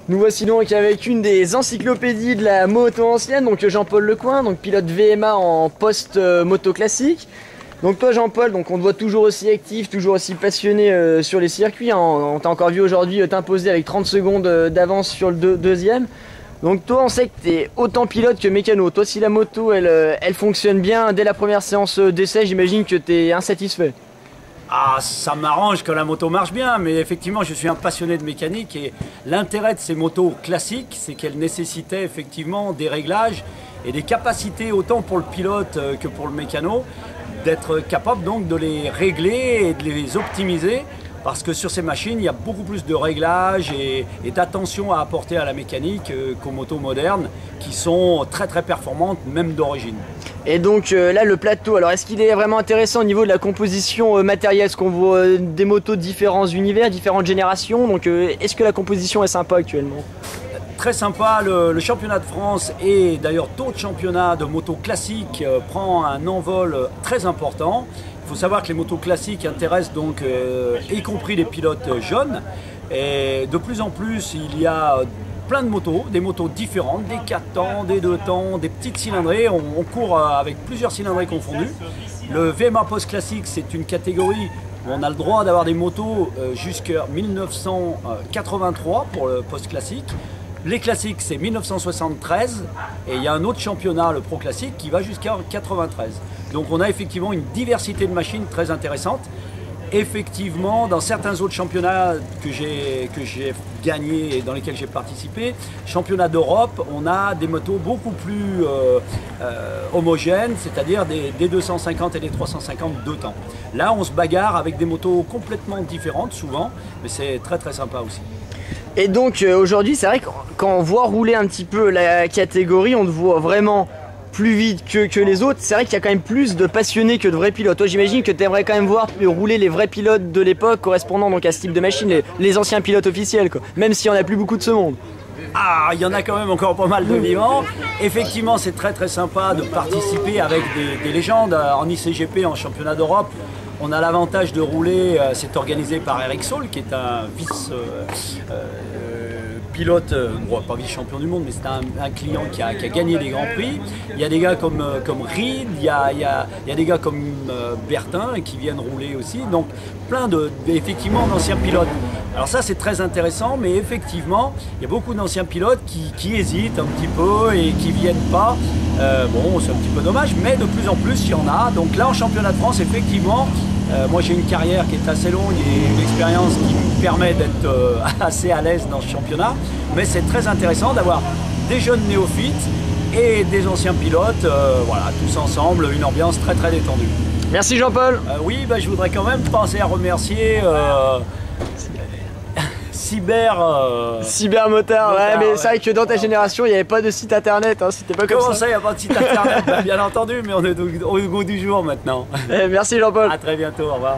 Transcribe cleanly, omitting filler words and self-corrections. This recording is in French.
Nous voici donc avec une des encyclopédies de la moto ancienne, donc Jean-Paul Lecoin, donc pilote VMA en post-moto classique. Donc toi Jean-Paul, donc on te voit toujours aussi actif, toujours aussi passionné sur les circuits, hein. On t'a encore vu aujourd'hui t'imposer avec 30 secondes d'avance sur le deuxième. Donc toi on sait que tu es autant pilote que mécano. Toi si la moto elle fonctionne bien dès la première séance d'essai, j'imagine que tu es insatisfait. Ah, ça m'arrange quand la moto marche bien, mais effectivement, je suis un passionné de mécanique et l'intérêt de ces motos classiques, c'est qu'elles nécessitaient effectivement des réglages et des capacités autant pour le pilote que pour le mécano, d'être capable donc de les régler et de les optimiser. Parce que sur ces machines, il y a beaucoup plus de réglages et d'attention à apporter à la mécanique qu'aux motos modernes qui sont très très performantes, même d'origine. Et donc là le plateau, alors est-ce qu'il est vraiment intéressant au niveau de la composition matérielle? Est-ce qu'on voit des motos de différents univers, différentes générations? Donc est-ce que la composition est sympa actuellement? Très sympa, le championnat de France et d'ailleurs d'autres championnats de motos classiques prend un envol très important. Il faut savoir que les motos classiques intéressent donc y compris les pilotes jeunes. Et de plus en plus, il y a plein de motos, des motos différentes, des 4 temps, des 2 temps, des petites cylindrées. On court avec plusieurs cylindrées confondues. Le VMA Post Classique, c'est une catégorie où on a le droit d'avoir des motos jusqu'à 1983 pour le Post Classique. Les classiques, c'est 1973 et il y a un autre championnat, le Pro Classique, qui va jusqu'à 93. Donc on a effectivement une diversité de machines très intéressante. Effectivement, dans certains autres championnats que j'ai gagnés et dans lesquels j'ai participé, championnat d'Europe, on a des motos beaucoup plus homogènes, c'est-à-dire des 250 et des 350 2 temps. Là, on se bagarre avec des motos complètement différentes souvent, mais c'est très très sympa aussi. Et donc aujourd'hui, c'est vrai que quand on voit rouler un petit peu la catégorie, on te voit vraiment plus vite que les autres. C'est vrai qu'il y a quand même plus de passionnés que de vrais pilotes. Toi, j'imagine que tu aimerais quand même voir rouler les vrais pilotes de l'époque correspondant donc à ce type de machine, les anciens pilotes officiels, quoi. Même s'il n'y en a plus beaucoup de ce monde. Ah, il y en a quand même encore pas mal de vivants. Effectivement, c'est très très sympa de participer avec des légendes en ICGP, en championnat d'Europe. On a l'avantage de rouler, c'est organisé par Eric Saul, qui est un vice-pilote, pas vice-champion du monde, mais c'est un client qui a gagné les Grands Prix. Il y a des gars comme Reed, il y a des gars comme Bertin qui viennent rouler aussi. Donc plein effectivement d'anciens pilotes. Alors ça c'est très intéressant, mais effectivement il y a beaucoup d'anciens pilotes qui hésitent un petit peu et qui viennent pas. Bon, c'est un petit peu dommage, mais de plus en plus il y en a. Donc là en championnat de France, effectivement, moi j'ai une carrière qui est assez longue et une expérience qui me permet d'être assez à l'aise dans ce championnat. Mais c'est très intéressant d'avoir des jeunes néophytes et des anciens pilotes, voilà, tous ensemble, une ambiance très très détendue. Merci Jean-Paul. Oui, je voudrais quand même penser à remercier Cybermotard, ouais, mais c'est vrai que dans ta génération, il n'y avait pas de site internet, hein, c'était pas comme ça. Comment ça, il n'y a pas de site internet? Bien entendu, mais on est au goût du jour maintenant. Merci Jean-Paul. À très bientôt, au revoir.